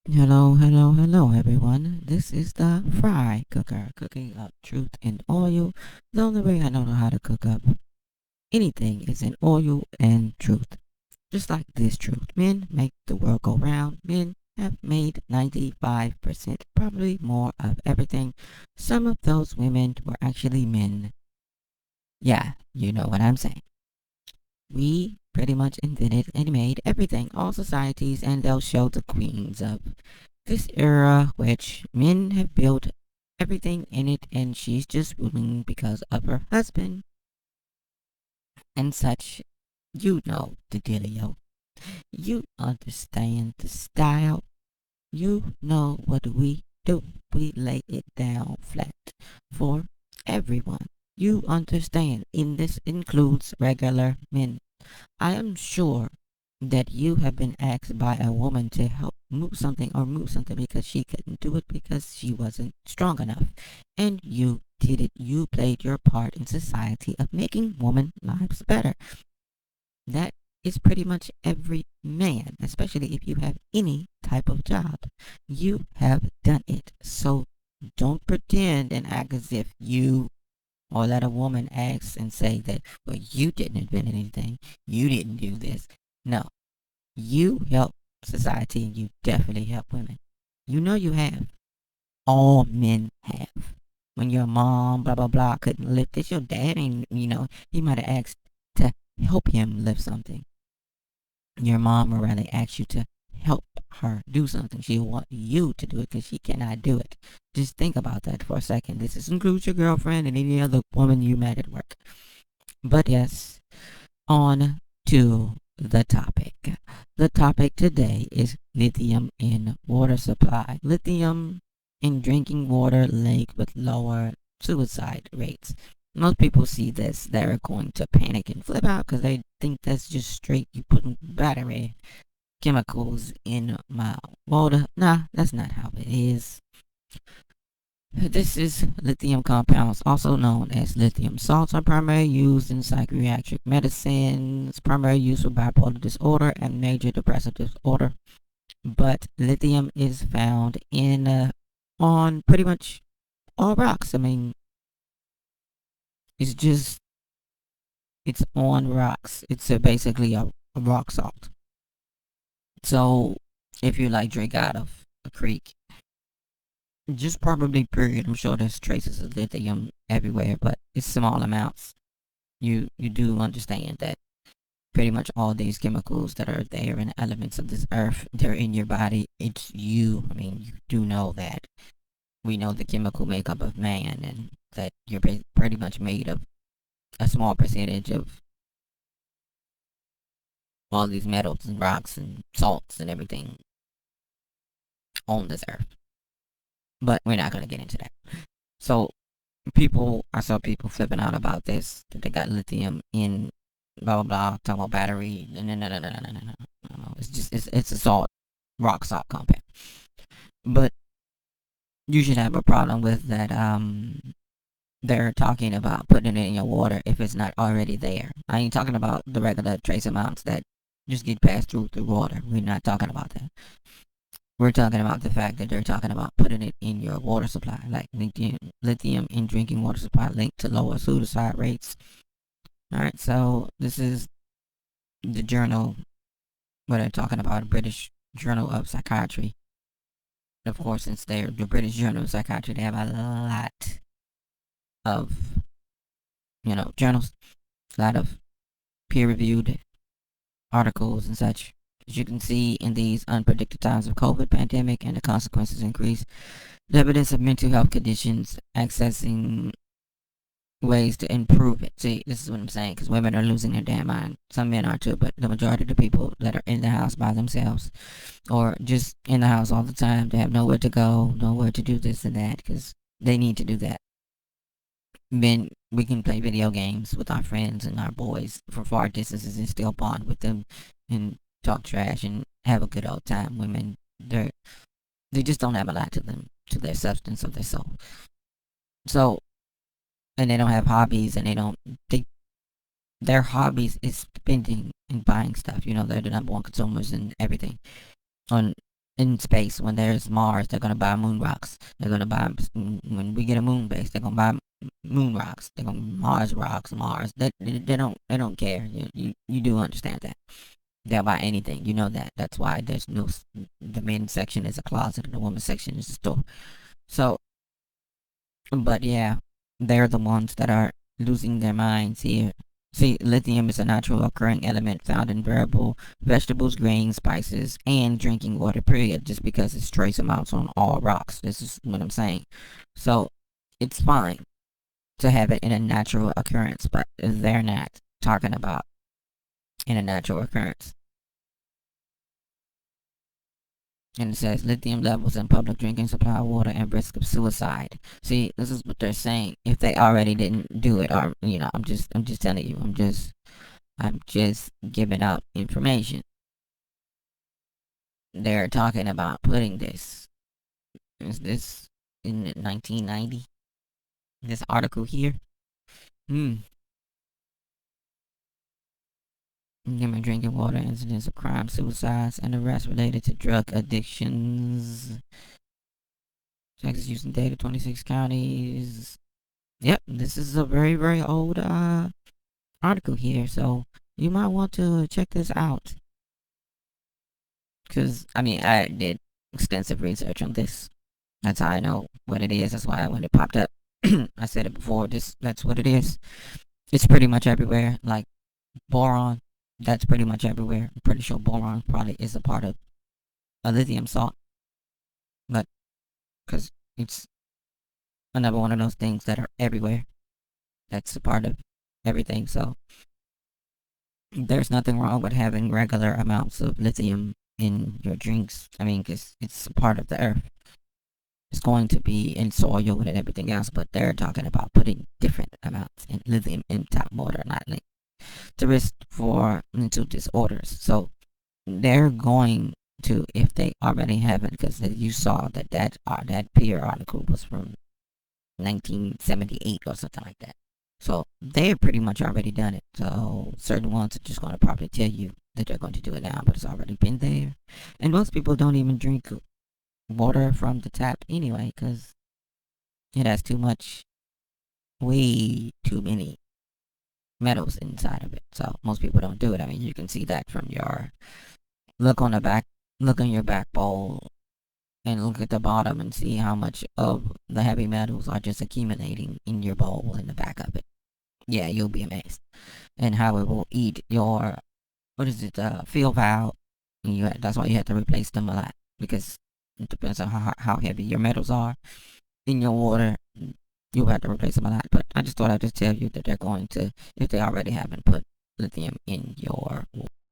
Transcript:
Hello, everyone. This is the Fry Cooker, cooking up truth in oil. The only way I know how to cook up anything is in oil and truth. Just like this truth. Men make the world go round. Men have made 95%, probably more of everything. Some of those women were actually men. Yeah, you know what I'm saying. We pretty much invented and made everything, all societies, and they'll show the queens of this era, which men have built everything in it, and she's just ruling because of her husband and such. You know the dealio. You understand the style. You know what we do. We lay it down flat for everyone. You understand, and this includes regular men. I am sure that you have been asked by a woman to help move something because she couldn't do it because she wasn't strong enough. And you did it. You played your part in society of making women lives better. That is pretty much every man, especially if you have any type of job. You have done it. So don't pretend and act as if you or let a woman ask and say that, well, you didn't invent anything. You didn't do this. No, you help society and you definitely help women. You know you have. All men have. When your mom, blah, blah, blah, couldn't lift this, your dad ain't, he might have asked to help him lift something. Your mom would rather ask you to help her do something. She want you to do it because she cannot do it. Just think about that for a second. This includes your girlfriend and any other woman you met at work. But yes, on to the topic. The topic today is lithium in water supply. Lithium in drinking water linked with lower suicide rates. Most people see this, they're going to panic and flip out because they think that's just straight you putting battery chemicals in my water. Nah, that's not how it is. This is lithium compounds, also known as lithium salts, are primarily used in psychiatric medicines, primarily used for bipolar disorder and major depressive disorder. But lithium is found in on pretty much all rocks. I mean, it's just it's on rocks. It's basically a rock salt. So if you like drink out of a creek, just probably period. I'm sure there's traces of lithium everywhere, but it's small amounts. You do understand that pretty much all these chemicals that are there and elements of this earth, they're in your body. It's you. I mean, you do know that. We know the chemical makeup of man and that you're pretty much made of a small percentage of all these metals and rocks and salts and everything on this earth. But we're not going to get into that. So I saw people flipping out about this, that they got lithium in blah, blah, blah, talking about battery. No, no, no, no, no, no, no, no. It's a salt, rock salt compound. But you should have a problem with that. They're talking about putting it in your water if it's not already there. I ain't talking about the regular trace amounts that just get passed through water. We're not talking about that. We're talking about the fact that they're talking about putting it in your water supply, like lithium in drinking water supply linked to lower suicide rates. All right, so this is the journal where they're talking about, British Journal of Psychiatry. Of course, since they're the British Journal of Psychiatry, they have a lot of journals, a lot of peer-reviewed articles and such. As you can see, in these unpredicted times of COVID pandemic and the consequences increase, the evidence of mental health conditions accessing ways to improve it. See, this is what I'm saying, because women are losing their damn mind. Some men are too, but the majority of the people that are in the house by themselves or just in the house all the time, they have nowhere to go, nowhere to do this and that, because they need to do that. Men, we can play video games with our friends and our boys from far distances and still bond with them and talk trash and have a good old time. Women, they just don't have a lot to them, to their substance of their soul. So, and they don't have hobbies, and their hobbies is spending and buying stuff. They're the number one consumers and everything on in space. When there's Mars, they're gonna buy moon rocks. They're gonna buy when we get a moon base. They're gonna buy moon rocks. They're gonna Mars rocks. Mars. They don't care. You do understand that. They'll buy anything. You know that. That's why there's no. The men's section is a closet and the women's section is a store. So, but yeah, they're the ones that are losing their minds here. See, lithium is a natural occurring element found in variable vegetables, grains, spices, and drinking water, period, just because it's trace amounts on all rocks. This is what I'm saying. So, it's fine to have it in a natural occurrence, but they're not talking about in a natural occurrence. And it says lithium levels in public drinking supply of water and risk of suicide. See, this is what they're saying. If they already didn't do it, or I'm just telling you, I'm just giving out information. They're talking about putting this. Is this in 1990? This article here. Hmm. Human drinking water incidents of crime, suicides, and arrests related to drug addictions. Texas using data, 26 counties. Yep, this is a very, very old article here, so you might want to check this out. Because, I mean, I did extensive research on this. That's how I know what it is. That's why when it popped up, I said it before. That's what it is. It's pretty much everywhere. Like boron, that's pretty much everywhere. I'm pretty sure boron probably is a part of a lithium salt, but because it's another one of those things that are everywhere. That's a part of everything. So there's nothing wrong with having regular amounts of lithium in your drinks. I mean, because it's a part of the earth. It's going to be in soil and everything else, but they're talking about putting different amounts in lithium in tap water, not like to risk for mental disorders. So they're going to, if they already haven't, because you saw that peer article was from 1978 or something like that. So they've pretty much already done it. So certain ones are just going to probably tell you that they're going to do it now, but it's already been there. And most people don't even drink water from the tap anyway, because it has too much, way too many metals inside of it. So most people don't do it. I mean, you can see that from your look on the back, look on your back bowl, and look at the bottom and see how much of the heavy metals are just accumulating in your bowl in the back of it. Yeah, you'll be amazed. And how it will eat your, what is it, field valve. And that's why you have to replace them a lot, because it depends on how heavy your metals are in your water. You'll have to replace them a lot. But I just thought I'd just tell you that they're going to, if they already haven't, put lithium in your